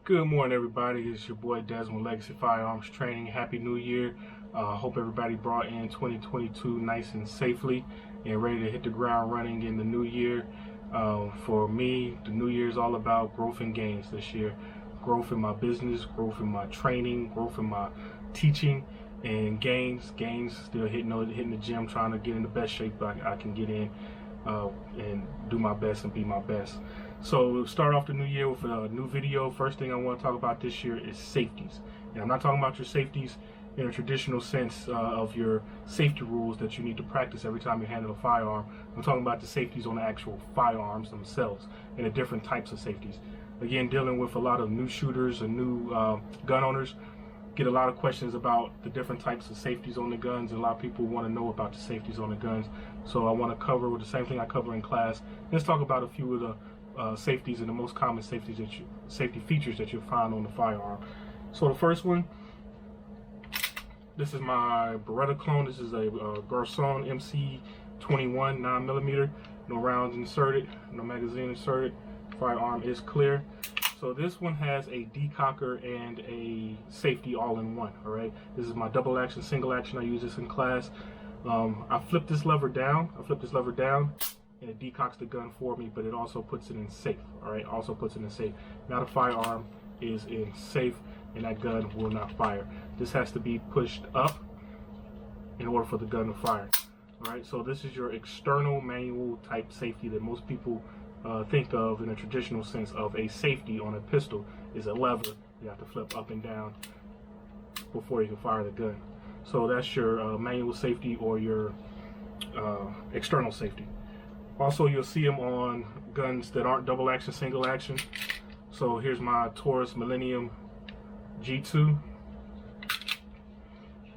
Good morning, everybody. It's your boy Desmond, Legacy Firearms Training. Happy New Year. Hope everybody brought in 2022 nice and safely and ready to hit the ground running in the new year. For me, the new year is all about growth and gains this year. Growth in my business, growth in my training, growth in my teaching, and gains. Still hitting the gym, trying to get in the best shape I can get in and do my best and be my best. So we'll start off the new year with a new video. First thing I want to talk about this year is safeties. And I'm not talking about your safeties in a traditional sense of your safety rules that you need to practice every time you handle a firearm. I'm talking about the safeties on the actual firearms themselves and the different types of safeties. Again, dealing with a lot of new shooters and new gun owners, get a lot of questions about the different types of safeties on the guns, and a lot of people want to know about the safeties on the guns. So I want to cover with the same thing I cover in class. Let's talk about a few of the safeties and the most common safety features that you'll find on the firearm. So the first one, this is my Beretta clone. This is a Garçon MC21 9mm. No rounds inserted, no magazine inserted. Firearm is clear. So this one has a decocker and a safety all in one. All right. This is my double action, single action. I use this in class. I flip this lever down. And it decocks the gun for me, but it also puts it in safe. All right, also puts it in safe. Now the firearm is in safe, and that gun will not fire. This has to be pushed up in order for the gun to fire. All right, so this is your external manual type safety that most people think of in a traditional sense of a safety on a pistol. Is a lever you have to flip up and down before you can fire the gun. So that's your manual safety or your external safety. Also, you'll see them on guns that aren't double action, single action. So here's my Taurus Millennium G2.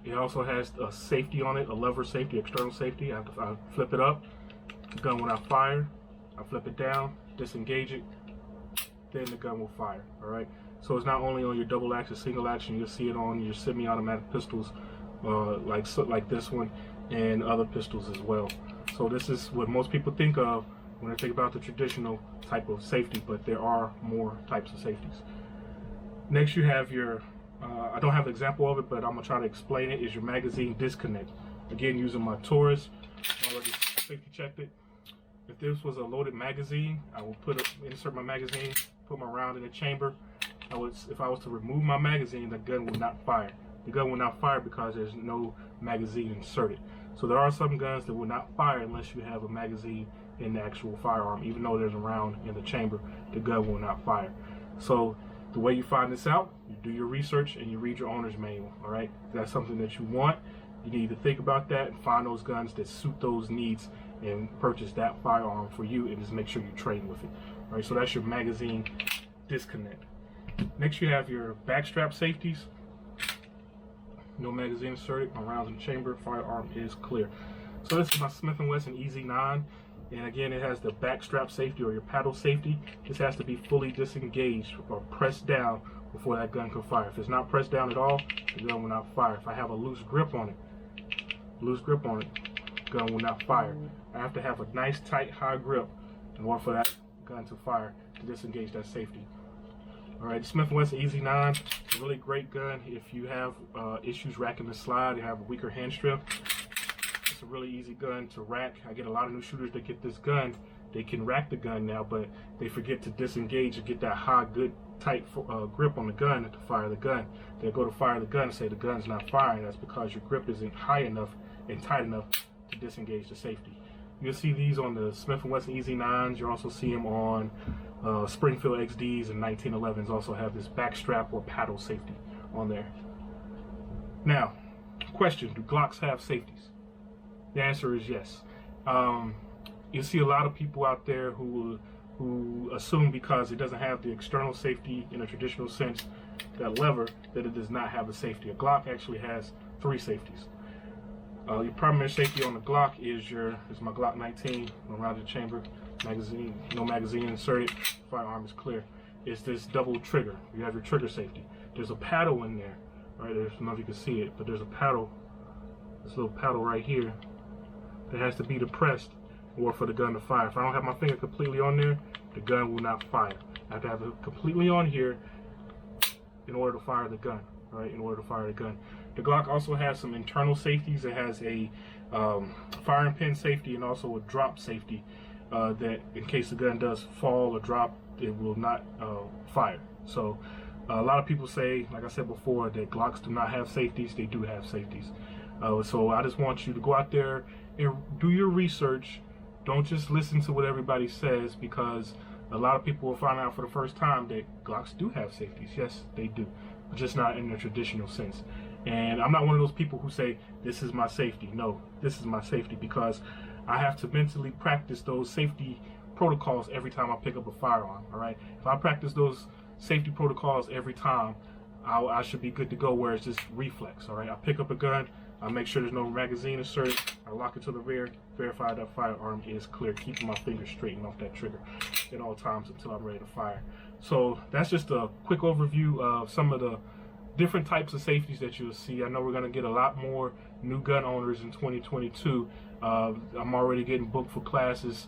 It also has a safety on it, a lever safety, external safety. I flip it up, the gun will not fire. I flip it down, disengage it, then the gun will fire. All right. So it's not only on your double action, single action. You'll see it on your semi-automatic pistols, like this one, and other pistols as well. So this is what most people think of when they think about the traditional type of safety, but there are more types of safeties. Next you have your, I don't have an example of it, but I'm going to try to explain it, is your magazine disconnect. Again, using my Taurus, already safety checked it. If this was a loaded magazine, I will insert my magazine, put my round in the chamber. If I was to remove my magazine, the gun will not fire. The gun will not fire because there's no magazine inserted. So there are some guns that will not fire unless you have a magazine in the actual firearm. Even though there's a round in the chamber, the gun will not fire. So the way you find this out, you do your research and you read your owner's manual. All right, if that's something that you want, you need to think about that and find those guns that suit those needs and purchase that firearm for you, and just make sure you train with it. All right, so that's your magazine disconnect. Next you have your backstrap safeties. No magazine inserted, my rounds in the chamber, firearm is clear. So this is my Smith & Wesson EZ9, and again it has the backstrap safety or your paddle safety. This has to be fully disengaged or pressed down before that gun can fire. If it's not pressed down at all, the gun will not fire. If I have a loose grip on it, gun will not fire. I have to have a nice tight high grip in order for that gun to fire, to disengage that safety. All right, the Smith & Wesson EZ9, a really great gun if you have issues racking the slide, you have a weaker hand strength. It's a really easy gun to rack. I get a lot of new shooters that get this gun. They can rack the gun now, but they forget to disengage and get that high, good, tight grip on the gun to fire the gun. They go to fire the gun and say the gun's not firing. That's because your grip isn't high enough and tight enough to disengage the safety. You'll see these on the Smith & Wesson EZ9s. You also see them on Springfield XDs and 1911s. Also have this backstrap or paddle safety on there. Now, question, do Glocks have safeties? The answer is yes. You see a lot of people out there who assume because it doesn't have the external safety in a traditional sense, that lever, that it does not have a safety. A Glock actually has 3 safeties. Your primary safety on the Glock is my Glock 19, no rounded chamber, magazine, no magazine inserted, firearm is clear. It's this double trigger. You have your trigger safety. There's a paddle in there, right? I don't know if you can see it, but there's a paddle, this little paddle right here, that has to be depressed in order for the gun to fire. If I don't have my finger completely on there, the gun will not fire. I have to have it completely on here in order to fire the gun. All right, in order to fire the gun. The Glock also has some internal safeties. It has a firing pin safety and also a drop safety that in case the gun does fall or drop, it will not fire. So a lot of people say, like I said before, that Glocks do not have safeties. They do have safeties. So I just want you to go out there and do your research. Don't just listen to what everybody says, because a lot of people will find out for the first time that Glocks do have safeties. Yes, they do, but just not in the traditional sense. And I'm not one of those people who say, this is my safety. No, this is my safety, because I have to mentally practice those safety protocols every time I pick up a firearm, all right? If I practice those safety protocols every time, I should be good to go, where it's just reflex, all right? I pick up a gun, I make sure there's no magazine inserted, I lock it to the rear, verify that firearm is clear, keeping my fingers straightened off that trigger at all times until I'm ready to fire. So that's just a quick overview of some of the different types of safeties that you'll see. I know we're going to get a lot more new gun owners in 2022. I'm already getting booked for classes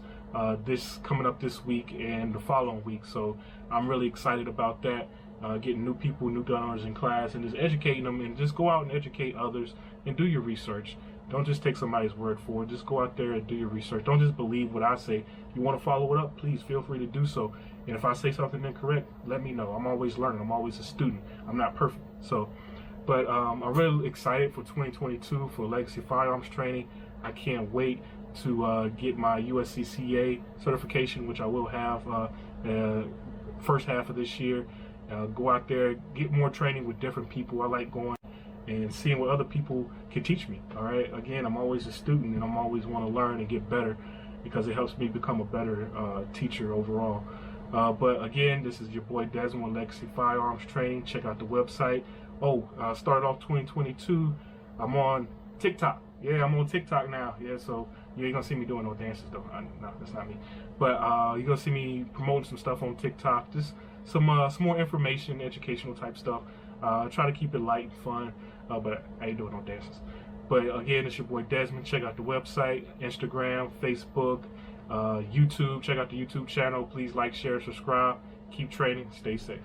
this coming up this week and the following week, so I'm really excited about that. Getting new people, new gun owners in class, and just educating them, and just go out and educate others and do your research. Don't just take somebody's word for it. Just go out there and do your research. Don't just believe what I say. If you want to follow it up, please feel free to do so. And if I say something incorrect, let me know. I'm always learning. I'm always a student. I'm not perfect. So, but I'm really excited for 2022 for Legacy Firearms Training. I can't wait to get my USCCA certification, which I will have first half of this year. Go out there, get more training with different people. I like going and seeing what other people can teach me. All right. Again, I'm always a student, and I'm always want to learn and get better, because it helps me become a better teacher overall. But again, this is your boy Desmond with Legacy Firearms Training. Check out the website. Started off 2022. I'm on TikTok. Yeah, I'm on TikTok now. Yeah, so you ain't gonna see me doing no dances though. No, that's not me. But you're gonna see me promoting some stuff on TikTok. Just some more information, educational type stuff. Try to keep it light and fun, but I ain't doing no dances. But again, it's your boy Desmond. Check out the website, Instagram, Facebook, YouTube. Check out the YouTube channel. Please like, share, subscribe. Keep training. Stay safe.